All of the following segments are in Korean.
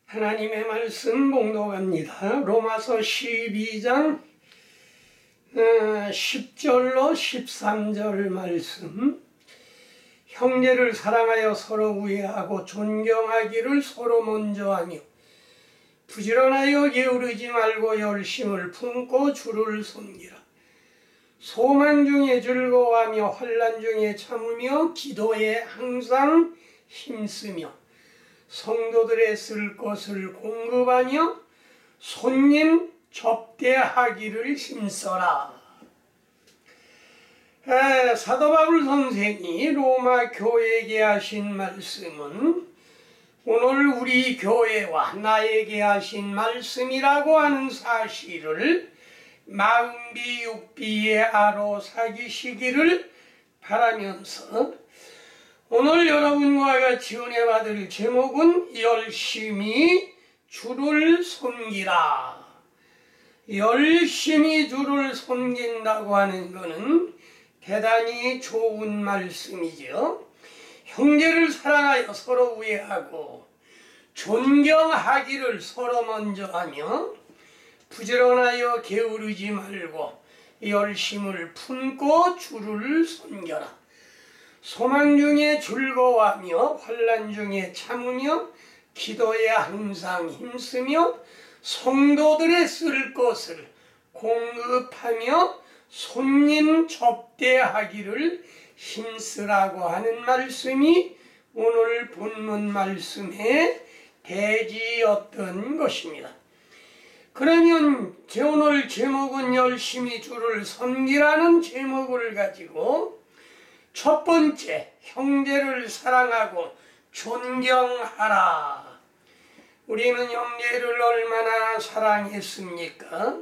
하나님의 말씀 봉독합니다. 로마서 12장 10절로 13절 말씀. 형제를 사랑하여 서로 우애하고 존경하기를 서로 먼저 하며 부지런하여 게으르지 말고 열심을 품고 주를 섬기라. 소망 중에 즐거워하며 환난 중에 참으며 기도에 항상 힘쓰며 성도들의 쓸 것을 공급하며 손님 접대하기를 힘써라. 사도 바울 선생이 로마 교회에게 하신 말씀은 오늘 우리 교회와 나에게 하신 말씀이라고 하는 사실을 마음비 육비에 아로사기시기를 바라면서 오늘 여러분과 같이 은혜 받을 제목은 열심히 주를 섬기라. 열심히 주를 섬긴다고 하는 것은 대단히 좋은 말씀이죠. 형제를 사랑하여 서로 우애하고 존경하기를 서로 먼저 하며 부지런하여 게으르지 말고 열심을 품고 주를 섬겨라. 소망 중에 즐거워하며 환난 중에 참으며 기도에 항상 힘쓰며 성도들의 쓸 것을 공급하며 손님 접대하기를 힘쓰라고 하는 말씀이 오늘 본문 말씀의 대지였던 것입니다. 그러면 오늘 제목은 열심히 주를 섬기라는 제목을 가지고 첫 번째, 형제를 사랑하고 존경하라. 우리는 형제를 얼마나 사랑했습니까?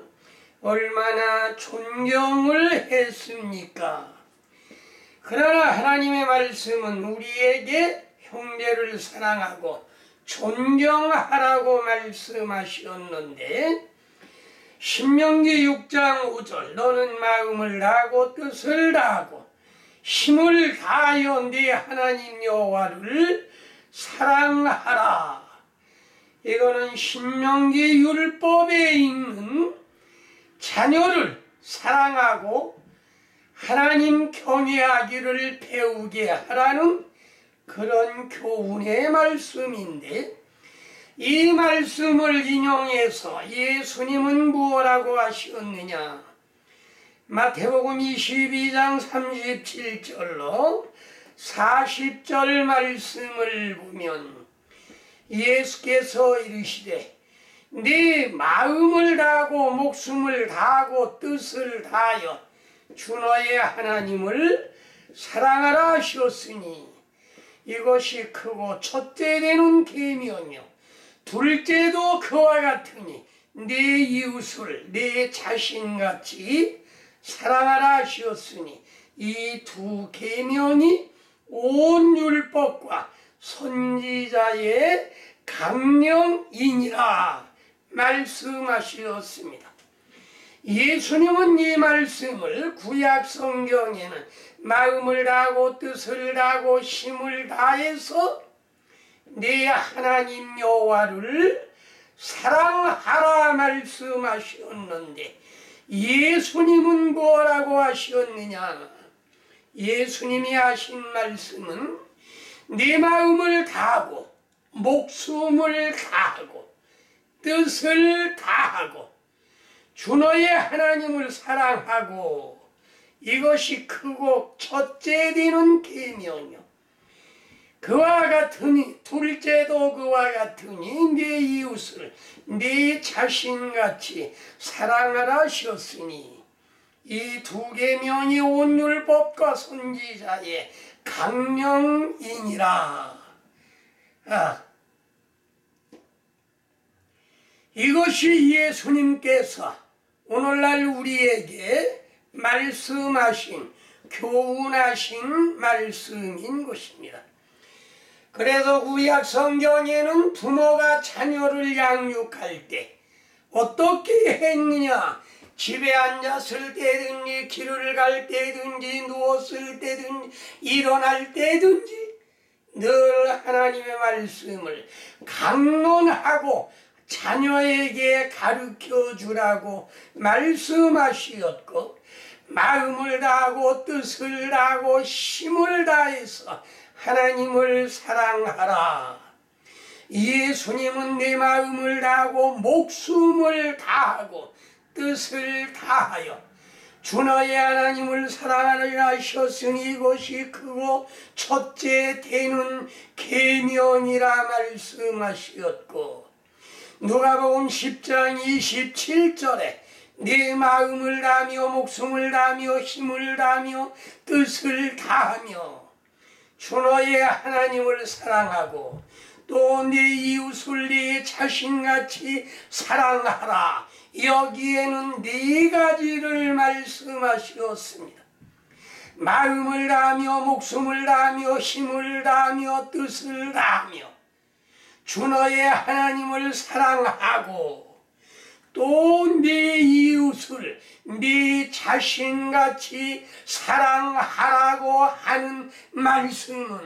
얼마나 존경을 했습니까? 그러나 하나님의 말씀은 우리에게 형제를 사랑하고 존경하라고 말씀하셨는데 신명기 6장 5절 너는 마음을 다하고 뜻을 다하고 힘을 다하여 네 하나님 여호와를 사랑하라. 이거는 신명기 율법에 있는 자녀를 사랑하고 하나님 경외하기를 배우게 하라는 그런 교훈의 말씀인데 이 말씀을 인용해서 예수님은 무엇라고 하셨느냐? 마태복음 22장 37절로 40절 말씀을 보면 예수께서 이르시되 네 마음을 다하고 목숨을 다하고 뜻을 다하여 주 너의 하나님을 사랑하라 하셨으니 이것이 크고 첫째 되는 계명이며 둘째도 그와 같으니 네 이웃을 내 자신같이 사랑하라 하셨으니 이 두 계명이 온 율법과 선지자의 강령이니라 말씀하셨습니다. 예수님은 이 말씀을 구약 성경에는 마음을 다하고 뜻을 다하고 힘을 다해서 내 하나님 여호와를 사랑하라 말씀하셨는데 예수님은 뭐라고 하셨느냐? 예수님이 하신 말씀은 네 마음을 다하고 목숨을 다하고 뜻을 다하고 주 너의 하나님을 사랑하고 이것이 크고 첫째 되는 계명이요 그와 같으니 둘째도 그와 같으니 네 이웃을 네 자신같이 사랑하라 하셨으니 이 두 계명이 온 율법과 선지자의 강령이니라. 이것이 예수님께서 오늘날 우리에게 말씀하신 교훈하신 말씀인 것입니다. 그래서 구약 성경에는 부모가 자녀를 양육할 때 어떻게 했느냐? 집에 앉았을 때든지 길을 갈 때든지 누웠을 때든지 일어날 때든지 늘 하나님의 말씀을 강론하고 자녀에게 가르쳐 주라고 말씀하시었고, 마음을 다하고 뜻을 다하고 힘을 다해서 하나님을 사랑하라. 예수님은 내 마음을 다하고 목숨을 다하고 뜻을 다하여 주 너의 하나님을 사랑하리라 하셨으니 이것이 크고 첫째 되는 계명이라 말씀하셨고, 누가복음 10장 27절에 내 마음을 다하며 목숨을 다하며 힘을 다하며 뜻을 다하며 주 너의 하나님을 사랑하고 또 내 이웃을 내 자신같이 사랑하라. 여기에는 네 가지를 말씀하셨습니다. 마음을 다하며 목숨을 다하며 힘을 다하며 뜻을 다하며 주 너의 하나님을 사랑하고 또 네 이웃을 네 자신같이 사랑하라고 하는 말씀은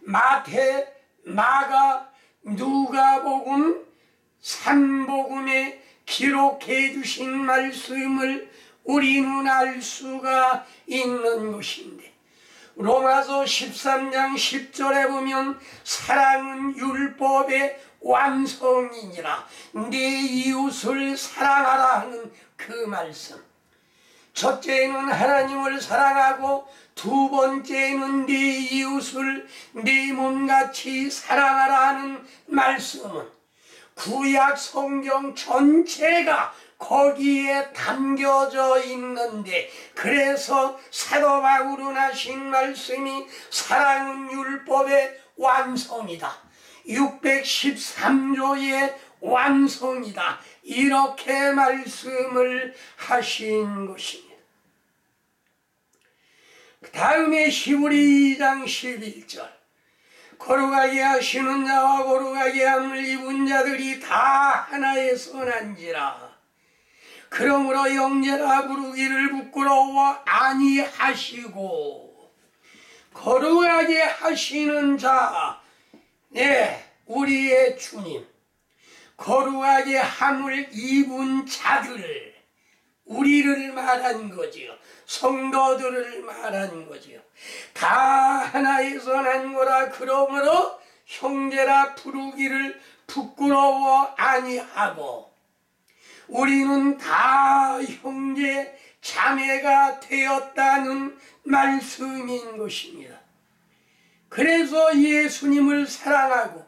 마태, 마가, 누가복음, 삼복음에 기록해 주신 말씀을 우리는 알 수가 있는 것인데, 로마서 13장 10절에 보면 사랑은 율법의 완성이니라. 네 이웃을 사랑하라 하는 그 말씀. 첫째는 하나님을 사랑하고 두 번째는 네 이웃을 네 몸같이 사랑하라 하는 말씀은 구약 성경 전체가 거기에 담겨져 있는데, 그래서 사도 바울은 하신 말씀이 사랑은 율법의 완성이다, 613조의 완성이다, 이렇게 말씀을 하신 것입니다. 그 다음에 히브리 2장 11절, 거룩하게 하시는 자와 거룩하게 함을 입은 자들이 다 하나의 선한지라. 그러므로 형제라 부르기를 부끄러워 아니하시고, 거룩하게 하시는 자, 우리의 주님, 거룩하게 함을 입은 자들, 우리를 말한 거지요. 성도들을 말한 거지요. 다 하나의 선한 거라. 그러므로 형제라 부르기를 부끄러워 아니하고, 우리는 다 형제 자매가 되었다는 말씀인 것입니다. 그래서 예수님을 사랑하고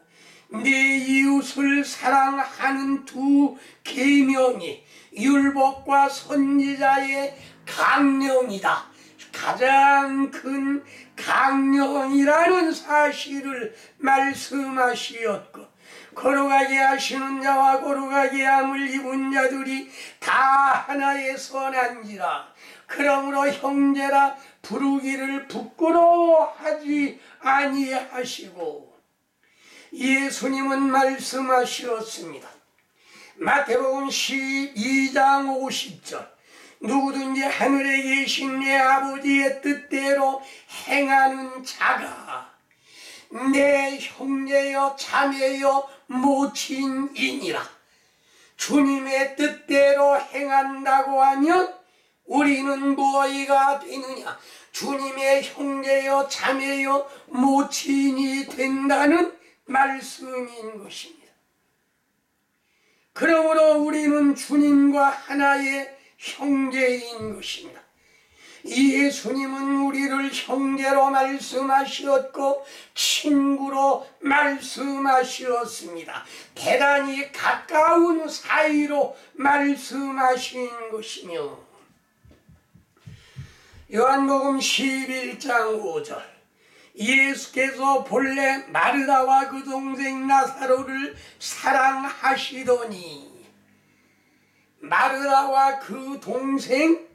내 이웃을 사랑하는 두 계명이 율법과 선지자의 강령이다, 가장 큰 강령이라는 사실을 말씀하시었고, 거룩하게 하시는 자와 거룩하게 함을 입은 자들이 다 하나의 선한지라. 그러므로 형제라 부르기를 부끄러워하지 아니하시고, 예수님은 말씀하셨습니다. 마태복음 12장 50절, 누구든지 하늘에 계신 내 아버지의 뜻대로 행하는 자가 내 형제여 자매여 모친이니라. 주님의 뜻대로 행한다고 하면 우리는 무엇이가 되느냐? 주님의 형제여 자매여 모친이 된다는 말씀인 것입니다. 그러므로 우리는 주님과 하나의 형제인 것입니다. 예수님은 우리를 형제로 말씀하셨고 친구로 말씀하셨습니다. 대단히 가까운 사이로 말씀하신 것이며, 요한복음 11장 5절, 예수께서 본래 마르다와 그 동생 나사로를 사랑하시더니, 마르다와 그 동생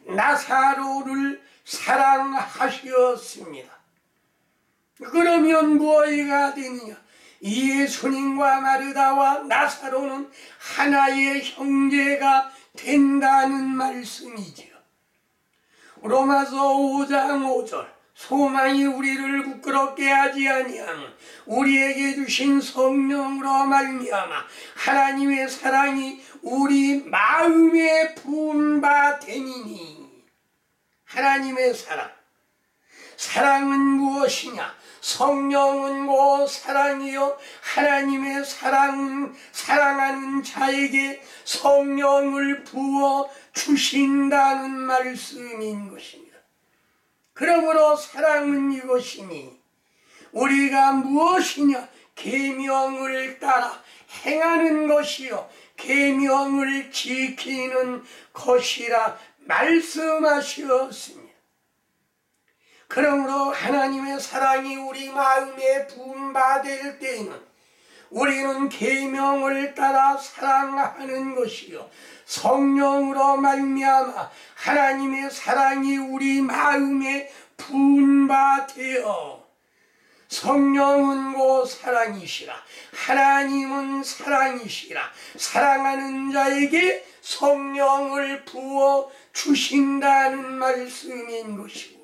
나사로를 사랑하셨습니다. 그러면 무엇이가 되느냐? 예수님과 마르다와 나사로는 하나의 형제가 된다는 말씀이지요. 로마서 5장 5절, 소망이 우리를 부끄럽게 하지 아니하는 우리에게 주신 성령으로 말미암아 하나님의 사랑이 우리 마음에 부은 바 되니니. 하나님의 사랑은 무엇이냐? 성령은 곧 사랑이요 하나님의 사랑은 사랑하는 자에게 성령을 부어 주신다는 말씀인 것입니다. 그러므로 사랑은 이것이니 우리가 무엇이냐? 계명을 따라 행하는 것이요 계명을 지키는 것이라 말씀하셨습니다. 그러므로 하나님의 사랑이 우리 마음에 부은 바 될 때에는 우리는 계명을 따라 사랑하는 것이요 성령으로 말미암아 하나님의 사랑이 우리 마음에 부은 바 되어 성령은 곧 사랑이시라 하나님은 사랑이시라 사랑하는 자에게 성령을 부어 주신다는 말씀인 것이고,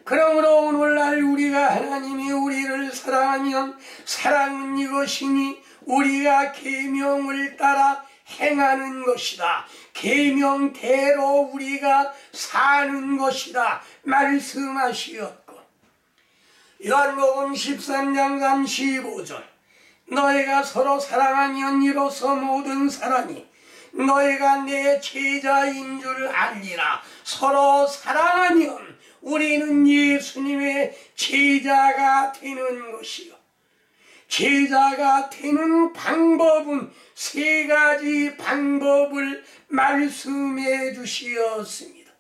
그러므로 오늘날 우리가 하나님이 우리를 사랑하면 사랑은 이것이니 우리가 계명을 따라 행하는 것이다. 계명대로 우리가 사는 것이다 말씀하시었고, 요한복음 13장 35절 너희가 서로 사랑하면 이로써 모든 사람이 너희가 내 제자인 줄 알리라. 서로 사랑하면 우리는 예수님의 제자가 되는 것이요 제자가 되는 방법은 세 가지 방법을 말씀해 주시었습니다.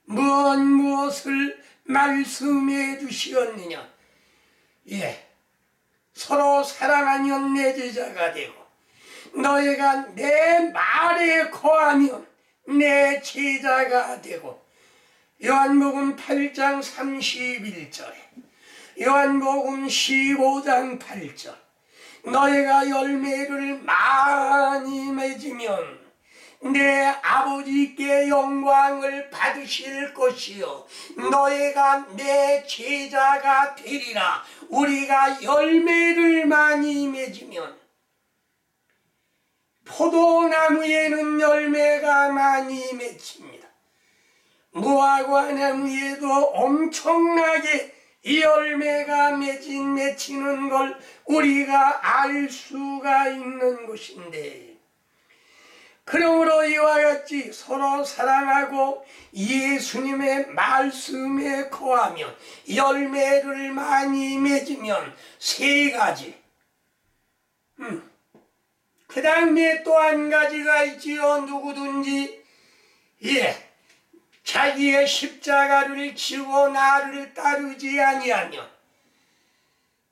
무엇을 말씀해 주시었느냐? 서로 사랑하면 내 제자가 되고 너희가 내 말에 거하면 내 제자가 되고, 요한복음 8장 31절에 요한복음 15장 8절 너희가 열매를 많이 맺으면 내 아버지께 영광을 받으실 것이요 너희가 내 제자가 되리라. 우리가 열매를 많이 맺으면 포도나무에는 열매가 많이 맺힙니다. 무화과 나무에도 엄청나게 열매가 맺히는 걸 우리가 알 수가 있는 것인데, 그러므로 이와 같이 서로 사랑하고 예수님의 말씀에 거하면 열매를 많이 맺으면 세 가지, 그 다음에 또 한 가지가 있지요. 누구든지 자기의 십자가를 지고 나를 따르지 아니하면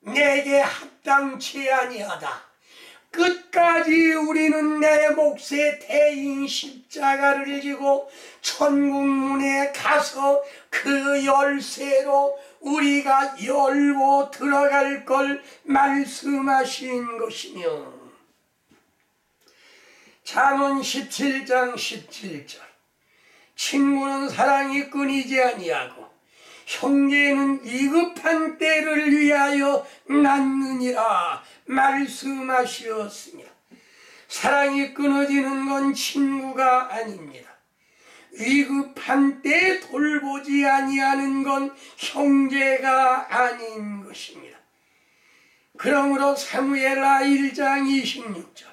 내게 합당치 아니하다. 끝까지 우리는 내 몫의 대인 십자가를 지고 천국문에 가서 그 열쇠로 우리가 열고 들어갈 걸 말씀하신 것이며, 잠언 17장 17절 친구는 사랑이 끊이지 아니하고 형제는 위급한 때를 위하여 낳느니라 말씀하시었습니다. 사랑이 끊어지는 건 친구가 아닙니다. 위급한 때 돌보지 아니하는 건 형제가 아닌 것입니다. 그러므로 사무엘하 1장 26절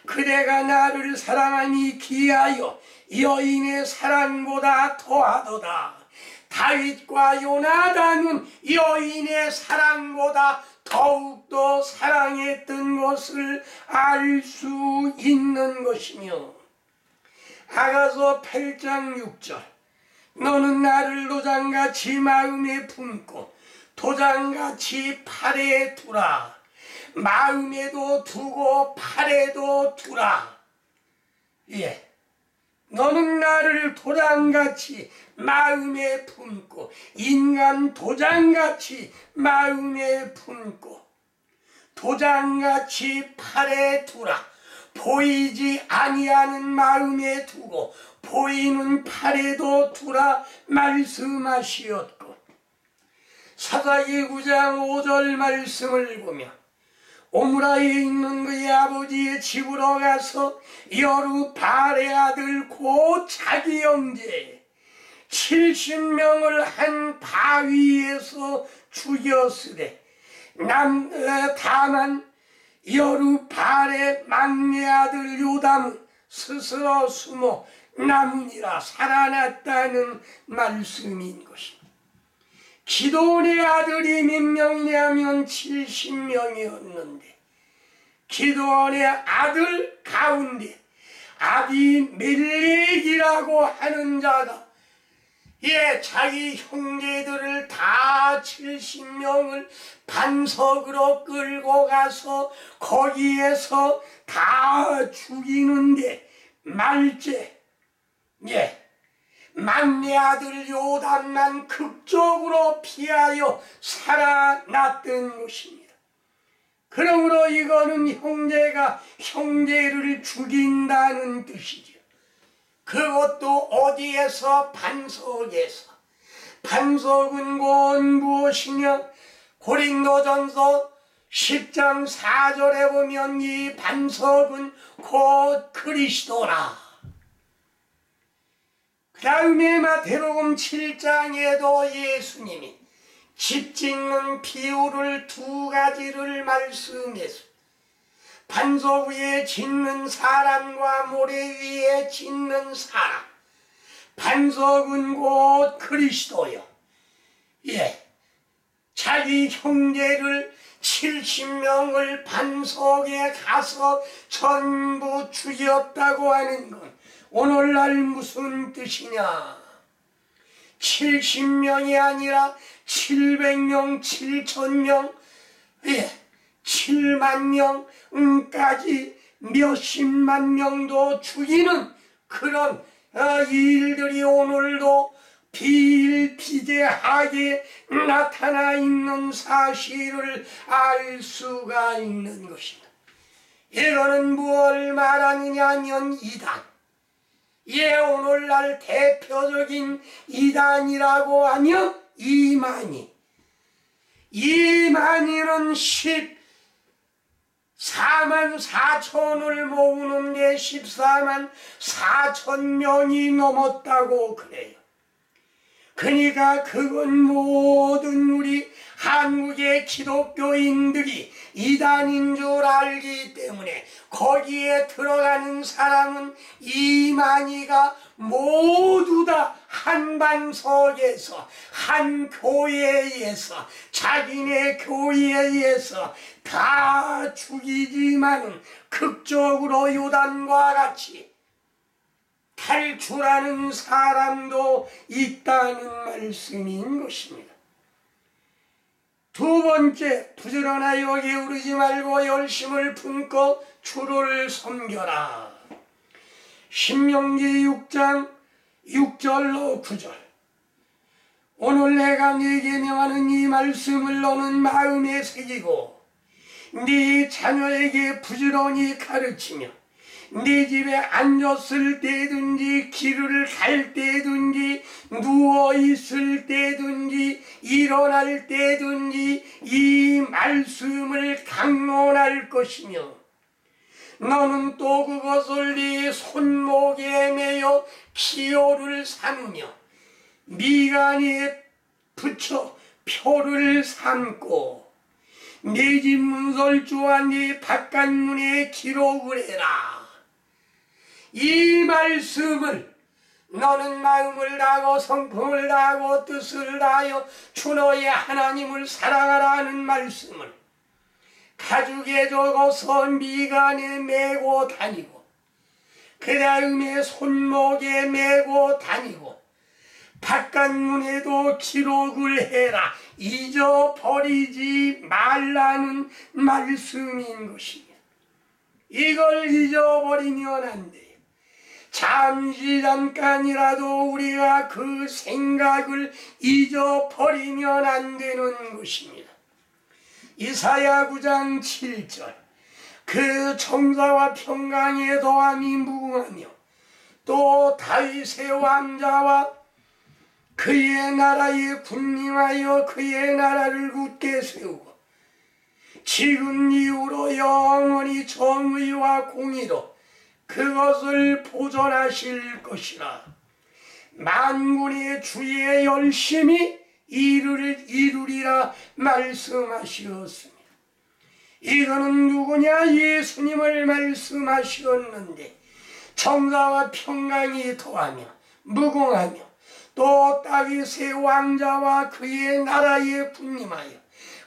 그대가 나를 사랑함이 기하여 여인의 사랑보다 더하도다. 다윗과 요나단은 여인의 사랑보다 더욱더 사랑했던 것을 알 수 있는 것이며, 아가서 8장 6절 너는 나를 도장같이 마음에 품고 도장같이 팔에 두라. 마음에도 두고 팔에도 두라. 너는 나를 도장같이 마음에 품고, 인간 도장같이 마음에 품고 도장같이 팔에 두라. 보이지 아니하는 마음에 두고 보이는 팔에도 두라 말씀하시었고, 사사기 9장 5절 말씀을 보면 오므라에 있는 그의 아버지의 집으로 가서 여루발의 아들 곧 자기 형제 70명을 한 바위에서 죽였으되 다만 여루발의 막내 아들 요담은 스스로 숨어 남으니라 살아났다는 말씀인 것입니다. 기드온의 아들이 몇 명이냐면 70명이었는데 기드온의 아들 가운데 아비멜렉이라고 하는 자가 자기 형제들을 다 70명을 반석으로 끌고 가서 거기에서 다 죽이는데 말째 막내 아들 요담만 극적으로 피하여 살아났던 것입니다. 그러므로 이거는 형제가 형제를 죽인다는 뜻이죠. 그것도 어디에서? 반석에서. 반석은 곧 무엇이냐? 고린도전서 10장 4절에 보면 이 반석은 곧 그리스도라. 그 다음에 마태복음 7장에도 예수님이 집 짓는 비유를 두 가지를 말씀했습니다. 반석 위에 짓는 사람과 모래 위에 짓는 사람. 반석은 곧 그리스도요. 자기 형제를 70명을 반석에 가서 전부 죽였다고 하는 건 오늘날 무슨 뜻이냐? 70명이 아니라 700명, 7,000명, 7만 명까지 몇십만 명도 죽이는 그런 일들이 오늘도 비일비재하게 나타나 있는 사실을 알 수가 있는 것입니다. 이거는 무엇을 말하느냐 하면 이단. 오늘날 대표적인 이단이라고 하면 이만희. 이만희는 14만 4천을 모으는데 14만 4천 명이 넘었다고 그래요. 그러니까 그건 모든 우리 한국의 기독교인들이 이단인 줄 알기 때문에 거기에 들어가는 사람은 이만희가 모두 다 한 반석에서 한 교회에서 자기네 교회에서 다 죽이지만은 극적으로 요단과 같이 탈출하는 사람도 있다는 말씀인 것입니다. 두 번째, 부지런하여 게으르지 말고 열심을 품고 주를 섬겨라. 신명기 6장 6절로 9절. 오늘 내가 네게 명하는 이 말씀을 너는 마음에 새기고 네 자녀에게 부지런히 가르치며 네 집에 앉았을 때든지 길을 갈 때든지 누워있을 때든지 일어날 때든지 이 말씀을 강론할 것이며 너는 또 그것을 네 손목에 매여 기호를 삼으며 미간에 붙여 표를 삼고 네 집 문설주와 네 바깥문에 기록을 해라. 이 말씀을 너는 마음을 다하고 성품을 다하고 뜻을 다하여 주 너의 하나님을 사랑하라는 말씀을 가죽에 적어서 미간에 메고 다니고 그 다음에 손목에 메고 다니고 바깥문에도 기록을 해라. 잊어버리지 말라는 말씀인 것이며 이걸 잊어버리면 안 돼요. 잠깐이라도 우리가 그 생각을 잊어버리면 안 되는 것입니다. 이사야 9장 7절 그 청사와 평강의 도함이 무궁하며 또 다윗의 왕자와 그의 나라에 군림하여 그의 나라를 굳게 세우고 지금 이후로 영원히 정의와 공의로 그것을 보존하실 것이라. 만군의 주의 열심히 이루리라 말씀하시었습니다. 이거는 누구냐? 예수님을 말씀하시었는데 정사와 평강이 더하며 무궁하며 또 다윗의 왕자와 그의 나라에 군림하여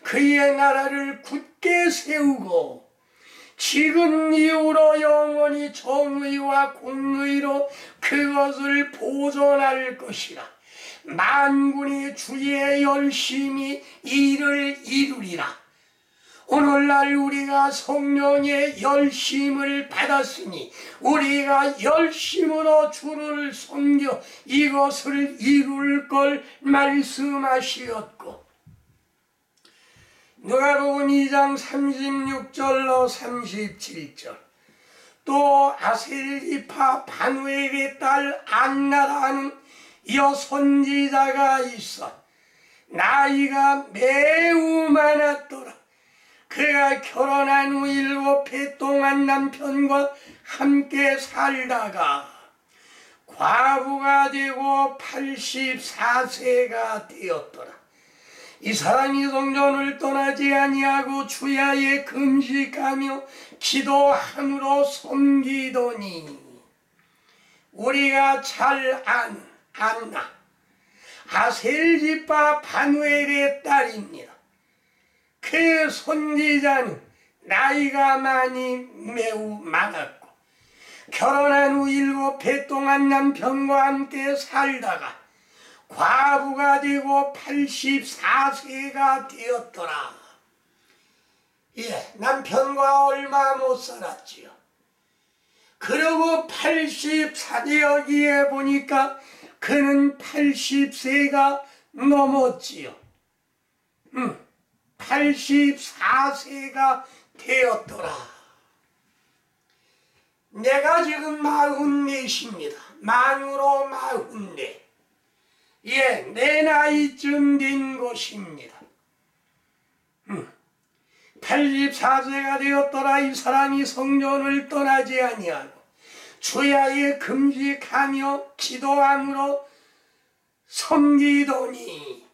그의 나라를 굳게 세우고 지금 이후로 영원히 정의와 공의로 그것을 보존할 것이라. 만군의 주의 열심히 이를 이루리라. 오늘날 우리가 성령의 열심을 받았으니 우리가 열심으로 주를 섬겨 이것을 이룰 걸 말씀하시었고, 누가복음 2장 36절로 37절 또 아셀지파 바누엘의 딸 안나라는 여선지자가 있어 나이가 매우 많았더라. 그가 결혼한 후 7해 동안 남편과 함께 살다가 과부가 되고 84세가 되었더라. 이 사람이 성전을 떠나지 아니하고 주야에 금식하며 기도함으로 섬기더니 우리가 잘 아는 안나 아셀지파 바누엘의 딸입니다. 그 선지자는 나이가 매우 많았고 결혼한 후 7해 동안 남편과 함께 살다가 과부가 되고 84세가 되었더라. 남편과 얼마 못 살았지요. 그리고 84되기에 보니까 그는 80세가 넘었지요. 84세가 되었더라. 내가 지금 44입니다. 만으로 44. 내 나이쯤 된 것입니다. 84세가 되었더라. 이 사람이 성전을 떠나지 아니하고 주야에 금식하며 기도함으로 섬기더니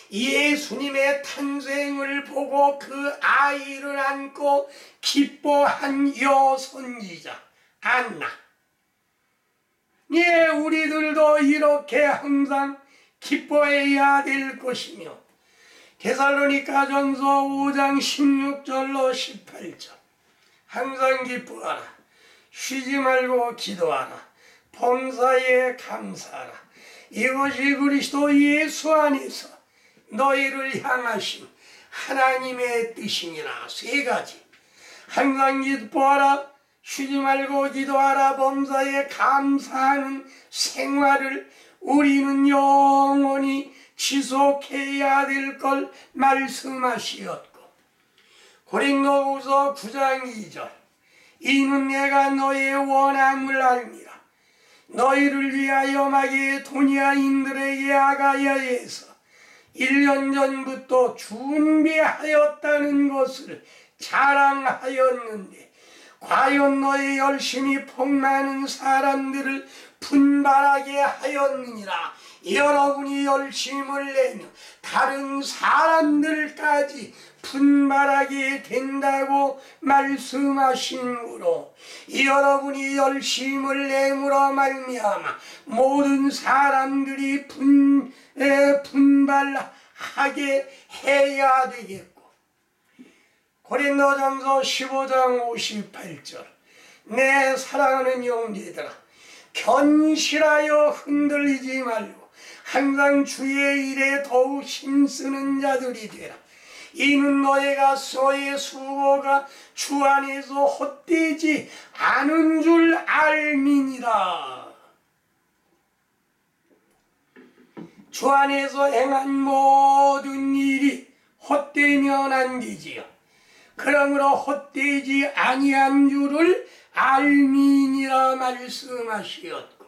예수님의 탄생을 보고 그 아이를 안고 기뻐한 여선지자 안나. 우리들도 이렇게 항상 기뻐해야 될 것이며 데살로니가전서 5장 16절로 18절 항상 기뻐하라. 쉬지 말고 기도하라. 범사에 감사하라. 이것이 그리스도 예수 안에서 너희를 향하신 하나님의 뜻이니라. 3가지. 항상 기뻐하라. 쉬지 말고 기도하라. 범사에 감사하는 생활을 우리는 영원히 지속해야 될 걸 말씀하시었고, 고린도후서 9장 2절 이는 내가 너의 원함을 알미라. 너희를 위하여 마게도니아인들에게 아가야에서 1년 전부터 준비하였다는 것을 자랑하였는데 과연 너의 열심히 폭많은 사람들을 분발하게 하였느니라. 여러분이 열심을 내며 다른 사람들까지 분발하게 된다고 말씀하시므로 여러분이 열심을 내므로 말미암아 모든 사람들이 분발하게 해야 되겠고, 고린도전서 15장 58절 내 사랑하는 형제들아 견실하여 흔들리지 말고 항상 주의 일에 더욱 힘쓰는 자들이 되라. 이는 너희의 수고가 주 안에서 헛되지 않은 줄 알미니라. 주 안에서 행한 모든 일이 헛되면 안 되지요. 그러므로 헛되지 아니한 줄을 알미니라 말씀하시었고,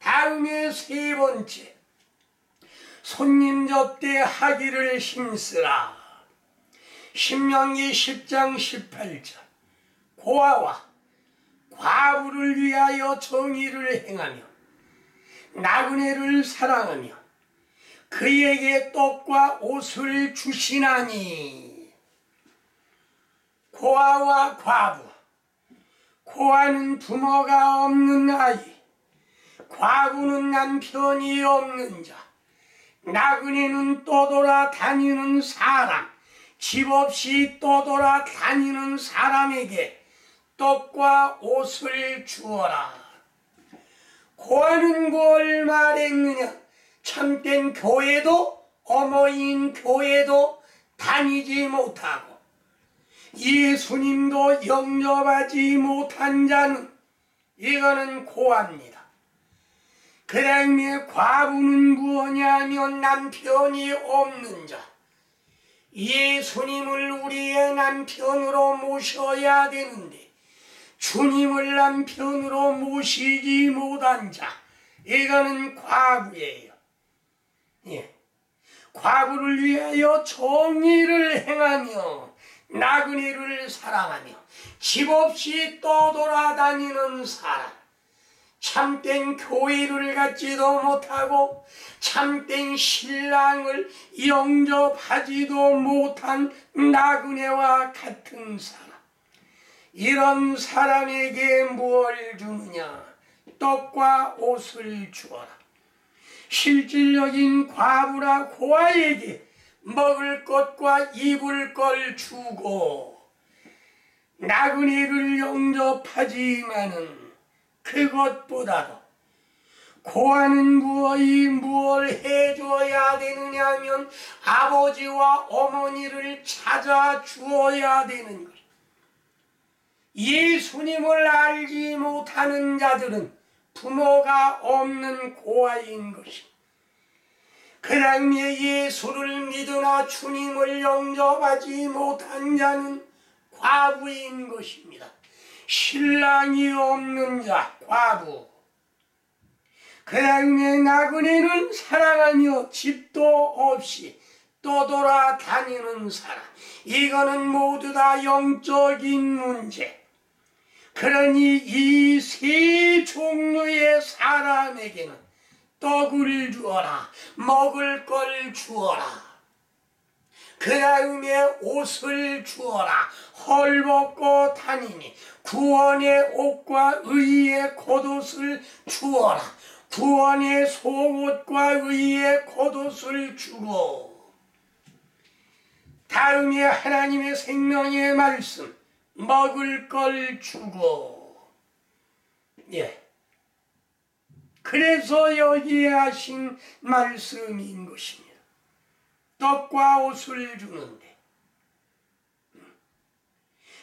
다음에 세 번째, 손님 접대하기를 힘쓰라. 신명기 10장 18절. 고아와 과부를 위하여 정의를 행하며 나그네를 사랑하며 그에게 떡과 옷을 주시나니. 고아와 과부. 고아는 부모가 없는 아이, 과부는 남편이 없는 자, 나그네는 떠돌아 다니는 사람, 집 없이 떠돌아 다니는 사람에게 떡과 옷을 주어라. 고아는 뭘 말했느냐? 참된 교회도 어머니인 교회도 다니지 못하고 예수님도 영접하지 못한 자는 이거는 고아입니다. 그 다음에 과부는 무엇냐면 남편이 없는 자, 예수님을 우리의 남편으로 모셔야 되는데 주님을 남편으로 모시지 못한 자, 이거는 과부예요. 예. 과부를 위하여 정의를 행하며 나그네를 사랑하며 집 없이 떠돌아다니는 사람, 참된 교회를 갖지도 못하고 참된 신랑을 영접하지도 못한 나그네와 같은 사람, 이런 사람에게 뭘 주느냐? 떡과 옷을 주어라. 실질적인 과부라 고아에게 먹을 것과 입을 걸 주고 나그네를 영접하지만은 그것보다도 고아는 무엇을 해줘야 되느냐 하면 아버지와 어머니를 찾아 주어야 되는 것. 예수님을 알지 못하는 자들은 부모가 없는 고아인 것입니다. 그 다음에 예수를 믿으나 주님을 영접하지 못한 자는 과부인 것입니다. 신랑이 없는 자, 과부. 그 다음에 나그네는 사랑하며 집도 없이 떠돌아 다니는 사람. 이거는 모두 다 영적인 문제. 그러니 이 세 종류의 사람에게는 떡을 주어라, 먹을 걸 주어라, 그 다음에 옷을 주어라, 헐벗고 다니니 구원의 옷과 의의 겉옷을 주어라, 구원의 속옷과 의의 겉옷을 주고, 다음에 하나님의 생명의 말씀, 먹을 걸 주고. 예. 그래서 여기에 하신 말씀인 것입니다. 떡과 옷을 주는데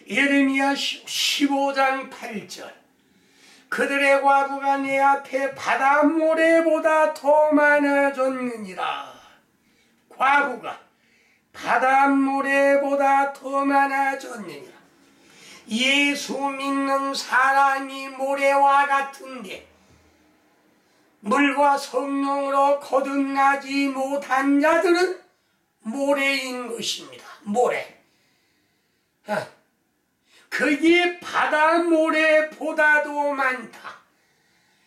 예레미야 15장 8절. 그들의 과부가 내 앞에 바닷모래보다 더 많아졌느니라. 과부가 바닷모래보다 더 많아졌느니라. 예수 믿는 사람이 모래와 같은데 물과 성령으로 거듭나지 못한 자들은 모래인 것입니다. 모래. 그게 바닷모래보다도 많다.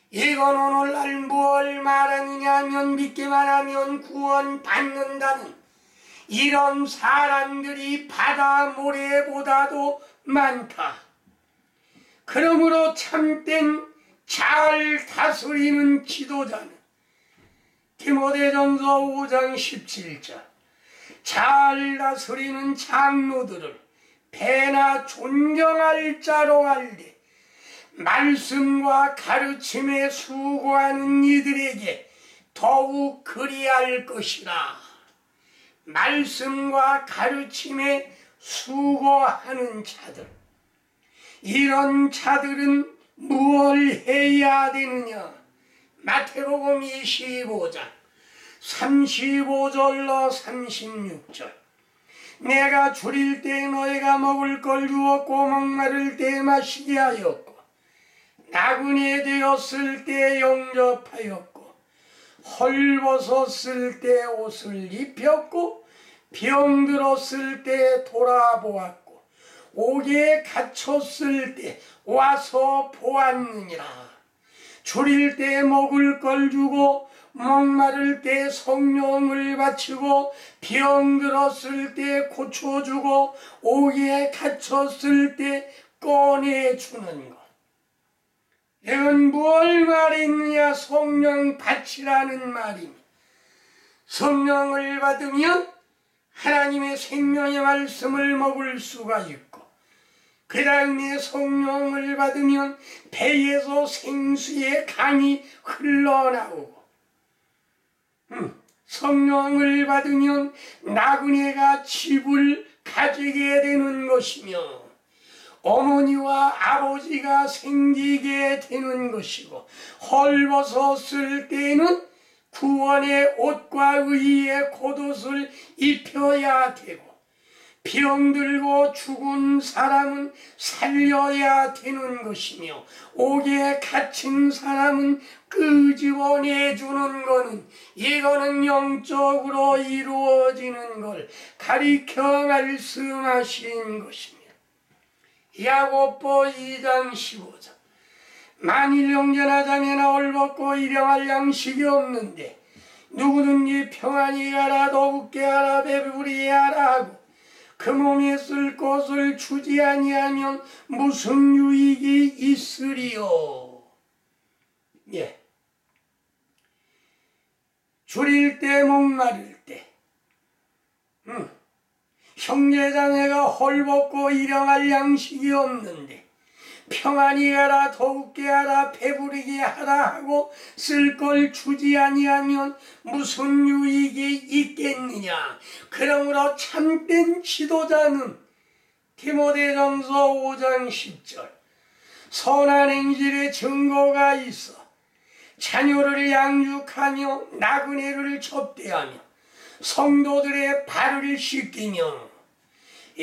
이건 오늘날 뭘 말하느냐 하면 믿기만 하면 구원 받는다는 이런 사람들이 바닷모래보다도 많다. 그러므로 참된 잘 다스리는 지도자는 디모데전서 5장 17절 잘 다스리는 장로들을 배나 존경할 자로 알되 말씀과 가르침에 수고하는 이들에게 더욱 그리할 것이라. 말씀과 가르침에 수고하는 자들, 이런 자들은 무엇을 해야 되느냐? 마태복음 25장 35절로 36절. 내가 줄일 때 너희가 먹을 걸 주었고 목마를 때 마시게 하였고 나그네 되었을 때 영접하였고 헐벗었을 때 옷을 입혔고 병들었을 때 돌아보았고 옥에 갇혔을 때 와서 보았느니라. 줄일 때 먹을 걸 주고 목마를 때 성령을 바치고 병들었을 때 고쳐주고 옥에 갇혔을 때 꺼내주는 것. 이건 무엇 말이느냐? 성령 바치라는 말입니다. 성령을 받으면 하나님의 생명의 말씀을 먹을 수가 있고 그 다음에 성령을 받으면 배에서 생수의 강이 흘러나오고 성령을 받으면 나그네가 집을 가지게 되는 것이며 어머니와 아버지가 생기게 되는 것이고 헐벗었을 때는 구원의 옷과 의의 겉옷을 입혀야 되고 병들고 죽은 사람은 살려야 되는 것이며 옥에 갇힌 사람은 끄집어내주는 거는 이거는 영적으로 이루어지는 걸 가리켜 말씀하신 것입니다. 야고보 2장 15절 만일 형제나 자매나 얼벗고 일용할 양식이 없는데 누구든지 평안히 가라 더욱게 하라 배부르게 하라 하고 그 몸에 쓸 것을 주지 아니하면 무슨 유익이 있으리요. 예. 줄일 때 목마를 때 형제자매가 헐벗고 일용할 양식이 없는데 평안히 하라 더욱게 하라 배부르게 하라 하고 쓸 걸 주지 아니하면 무슨 유익이 있겠느냐. 그러므로 참된 지도자는 디모데전서 5장 10절 선한 행실의 증거가 있어 자녀를 양육하며 나그네를 접대하며 성도들의 발을 씻기며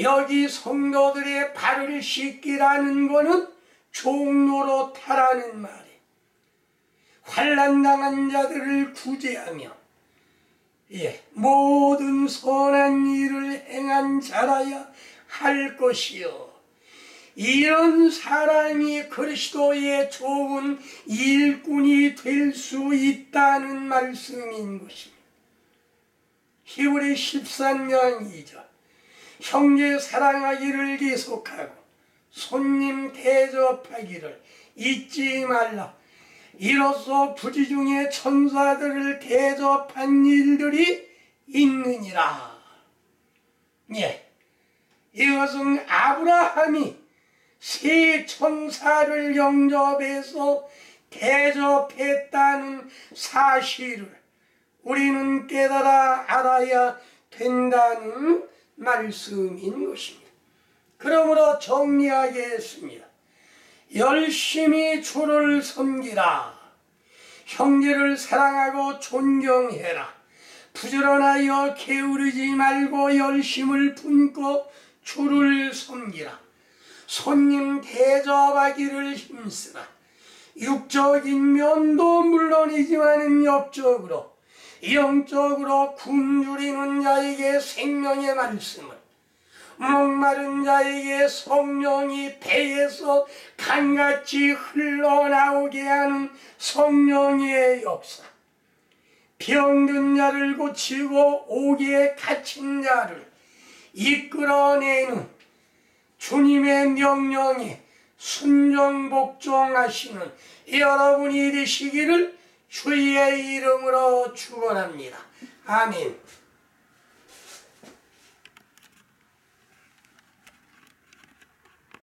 여기 성도들의 발을 씻기라는 것은 종로로 타라는 말이에요. 환난당한 자들을 구제하며 모든 선한 일을 행한 자라야 할 것이요. 이런 사람이 그리스도의 좋은 일꾼이 될 수 있다는 말씀인 것입니다. 히브리 13장 2절 형제 사랑하기를 계속하고 손님 대접하기를 잊지 말라. 이로써 부지 중에 천사들을 대접한 일들이 있느니라. 예, 이것은 아브라함이 세 천사를 영접해서 대접했다는 사실을 우리는 깨달아 알아야 된다는 말씀인 것입니다. 그러므로 정리하겠습니다. 열심히 주를 섬기라. 형제를 사랑하고 존경해라. 부지런하여 게으르지 말고 열심을 품고 주를 섬기라. 손님 대접하기를 힘쓰라. 육적인 면도 물론이지만 영적으로 굶주리는 자에게 생명의 말씀을, 목마른 자에게 성령이 배에서 강같이 흘러나오게 하는 성령의 역사, 병든 자를 고치고 옥에 갇힌 자를 이끌어내는 주님의 명령에 순종복종하시는 여러분이 되시기를 주의 이름으로 축원합니다. 아멘.